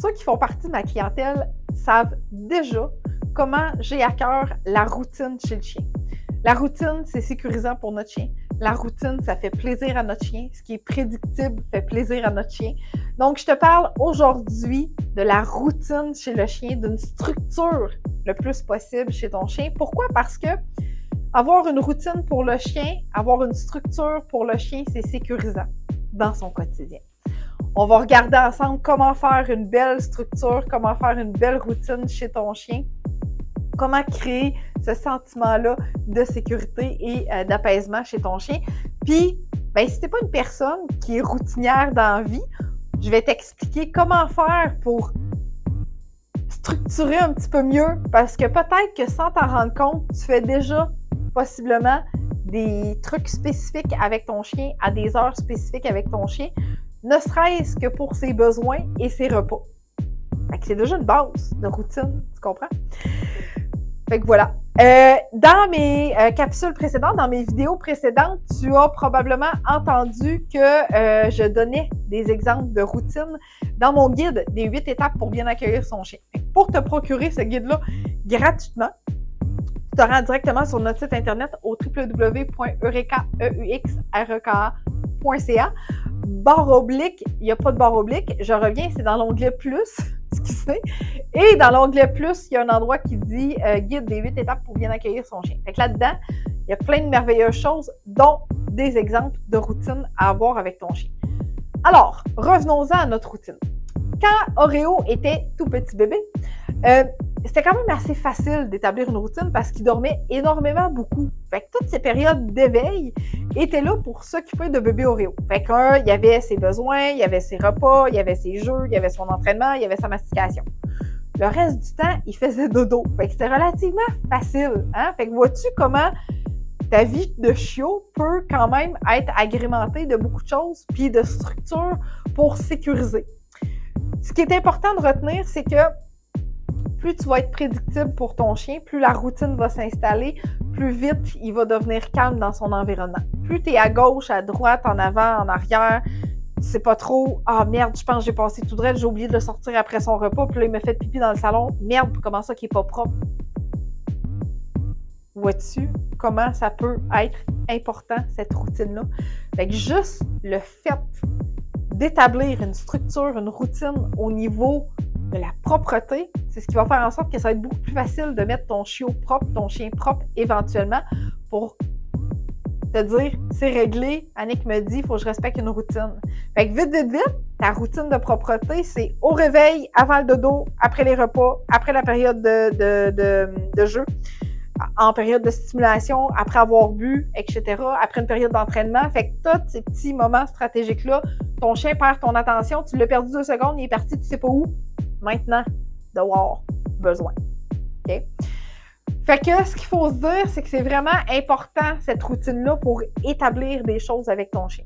ceux qui font partie de ma clientèle savent déjà comment j'ai à cœur la routine chez le chien. La routine, c'est sécurisant pour notre chien. La routine, ça fait plaisir à notre chien. Ce qui est prédictible fait plaisir à notre chien. Donc, je te parle aujourd'hui de la routine chez le chien, d'une structure le plus possible chez ton chien. Pourquoi? Parce que avoir une routine pour le chien, avoir une structure pour le chien, c'est sécurisant dans son quotidien. On va regarder ensemble comment faire une belle structure, comment faire une belle routine chez ton chien, comment créer ce sentiment-là de sécurité et d'apaisement chez ton chien. Puis, si t'es pas une personne qui est routinière dans la vie, je vais t'expliquer comment faire pour structurer un petit peu mieux, parce que peut-être que sans t'en rendre compte, tu fais déjà possiblement des trucs spécifiques avec ton chien, à des heures spécifiques avec ton chien, ne serait-ce que pour ses besoins et ses repas. Fait que c'est déjà une base de routine, tu comprends? Fait que voilà. Dans mes capsules précédentes, dans mes vidéos précédentes, tu as probablement entendu que je donnais des exemples de routine dans mon guide des 8 étapes pour bien accueillir son chien. Pour te procurer ce guide-là gratuitement, tu te rends directement sur notre site internet au www.eureka.ca. /, il n'y a pas de barre oblique, je reviens, c'est dans l'onglet plus, excusez. Et dans l'onglet plus, il y a un endroit qui dit guide des 8 étapes pour bien accueillir son chien. Fait que là-dedans, il y a plein de merveilleuses choses, dont des exemples de routines à avoir avec ton chien. Alors, revenons-en à notre routine. Quand Oreo était tout petit bébé, c'était quand même assez facile d'établir une routine parce qu'il dormait énormément beaucoup. Fait que toutes ces périodes d'éveil étaient là pour s'occuper de bébé Oreo. Fait qu'il y avait ses besoins, il y avait ses repas, il y avait ses jeux, il y avait son entraînement, il y avait sa mastication. Le reste du temps, il faisait dodo. Fait que c'était relativement facile, hein? Fait que vois-tu comment ta vie de chiot peut quand même être agrémentée de beaucoup de choses puis de structures pour sécuriser. Ce qui est important de retenir, c'est que plus tu vas être prédictible pour ton chien, plus la routine va s'installer, plus vite il va devenir calme dans son environnement. Plus tu es à gauche, à droite, en avant, en arrière, tu sais pas trop, ah merde, je pense que j'ai passé tout droit, j'ai oublié de le sortir après son repas, puis là il me fait pipi dans le salon, merde, comment ça qu'il est pas propre? Vois-tu comment ça peut être important, cette routine-là? Fait que juste le fait d'établir une structure, une routine au niveau de la propreté, c'est ce qui va faire en sorte que ça va être beaucoup plus facile de mettre ton chiot propre, ton chien propre éventuellement pour te dire, c'est réglé, Annick me dit, il faut que je respecte une routine. Fait que vite, ta routine de propreté, c'est au réveil, avant le dodo, après les repas, après la période de jeu, en période de stimulation, après avoir bu, etc., après une période d'entraînement. Fait que tous ces petits moments stratégiques-là, ton chien perd ton attention, tu l'as perdu 2 secondes, il est parti, tu sais pas où. Maintenant, d'avoir besoin. OK? Fait que ce qu'il faut se dire, c'est que c'est vraiment important, cette routine-là, pour établir des choses avec ton chien.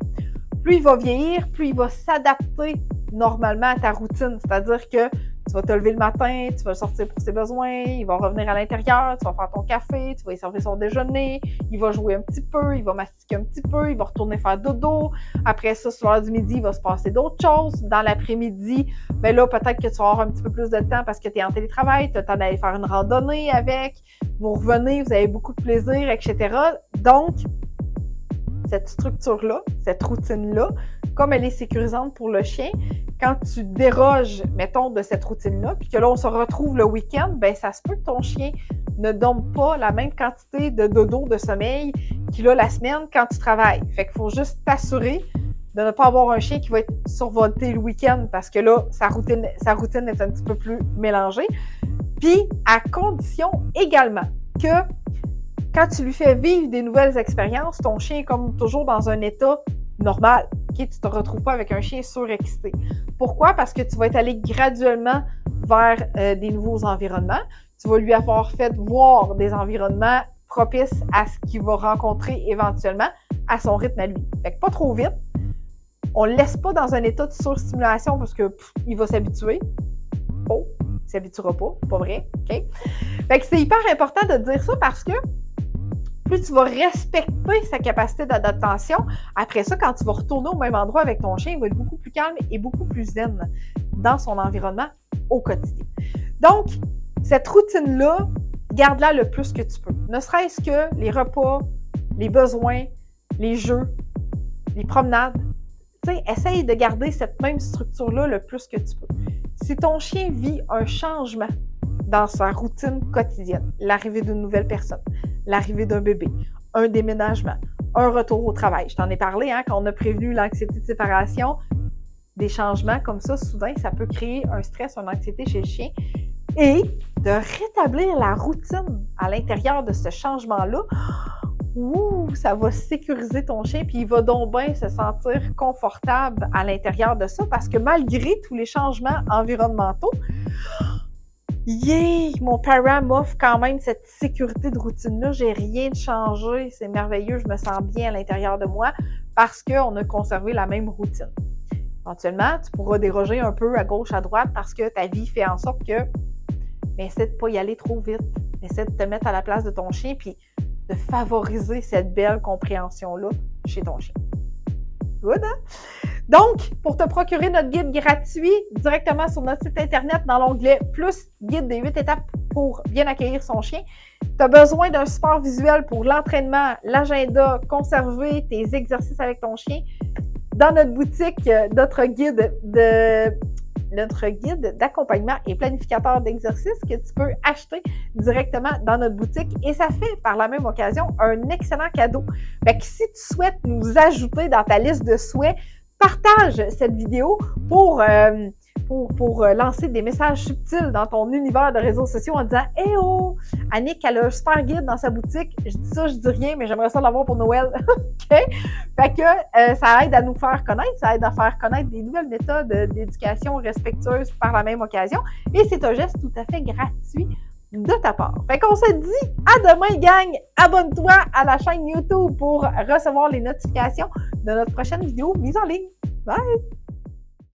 Plus il va vieillir, plus il va s'adapter normalement à ta routine. C'est-à-dire que tu vas te lever le matin, tu vas le sortir pour ses besoins, il va revenir à l'intérieur, tu vas faire ton café, tu vas lui servir son déjeuner, il va jouer un petit peu, il va mastiquer un petit peu, il va retourner faire dodo. Après ça, sur l'heure du midi, il va se passer d'autres choses. Dans l'après-midi, là, peut-être que tu vas avoir un petit peu plus de temps parce que tu es en télétravail, tu as le temps d'aller faire une randonnée avec, vous revenez, vous avez beaucoup de plaisir, etc. Donc, cette structure-là, cette routine-là, comme elle est sécurisante pour le chien, quand tu déroges, mettons, de cette routine-là, puis que là, on se retrouve le week-end, ça se peut que ton chien ne dorme pas la même quantité de dodo, de sommeil qu'il a la semaine quand tu travailles. Fait qu'il faut juste t'assurer de ne pas avoir un chien qui va être survolté le week-end parce que là, sa routine est un petit peu plus mélangée. Puis, à condition également que quand tu lui fais vivre des nouvelles expériences, ton chien est comme toujours dans un état normal. Okay? Tu ne te retrouves pas avec un chien surexcité. Pourquoi? Parce que tu vas être allé graduellement vers des nouveaux environnements. Tu vas lui avoir fait voir des environnements propices à ce qu'il va rencontrer éventuellement à son rythme à lui. Fait que pas trop vite. On ne le laisse pas dans un état de surstimulation parce que il va s'habituer. Oh, il s'habituera pas vrai. OK? Fait que c'est hyper important de dire ça parce que plus tu vas respecter sa capacité d'adaptation, après ça, quand tu vas retourner au même endroit avec ton chien, il va être beaucoup plus calme et beaucoup plus zen dans son environnement au quotidien. Donc, cette routine-là, garde-la le plus que tu peux. Ne serait-ce que les repas, les besoins, les jeux, les promenades. Tu sais, essaye de garder cette même structure-là le plus que tu peux. Si ton chien vit un changement dans sa routine quotidienne, l'arrivée d'une nouvelle personne, l'arrivée d'un bébé, un déménagement, un retour au travail. Je t'en ai parlé, hein, quand on a prévenu l'anxiété de séparation, des changements comme ça, soudain, ça peut créer un stress, une anxiété chez le chien. Et de rétablir la routine à l'intérieur de ce changement-là, ça va sécuriser ton chien, puis il va donc bien se sentir confortable à l'intérieur de ça, parce que malgré tous les changements environnementaux, mon parent m'offre quand même cette sécurité de routine-là, j'ai rien de changé, c'est merveilleux, je me sens bien à l'intérieur de moi, parce qu'on a conservé la même routine. Éventuellement, tu pourras déroger un peu à gauche, à droite, parce que ta vie fait en sorte que, mais essaie de ne pas y aller trop vite, essaie de te mettre à la place de ton chien, puis de favoriser cette belle compréhension-là chez ton chien. Good, hein? Donc, pour te procurer notre guide gratuit directement sur notre site internet dans l'onglet « Plus guide des 8 étapes pour bien accueillir son chien », tu as besoin d'un support visuel pour l'entraînement, l'agenda, conserver tes exercices avec ton chien. Dans notre boutique, notre guide d'accompagnement et planificateur d'exercices que tu peux acheter directement dans notre boutique et ça fait par la même occasion un excellent cadeau. Fait que si tu souhaites nous ajouter dans ta liste de souhaits, partage cette vidéo pour lancer des messages subtils dans ton univers de réseaux sociaux en disant « Hey oh! Annick, elle a un super guide dans sa boutique. Je dis ça, je dis rien, mais j'aimerais ça l'avoir pour Noël. » OK? Fait que ça aide à nous faire connaître, ça aide à faire connaître des nouvelles méthodes d'éducation respectueuses par la même occasion. Et c'est un geste tout à fait gratuit de ta part. Fait qu'on se dit à demain, gang! Abonne-toi à la chaîne YouTube pour recevoir les notifications de notre prochaine vidéo mise en ligne. Bye!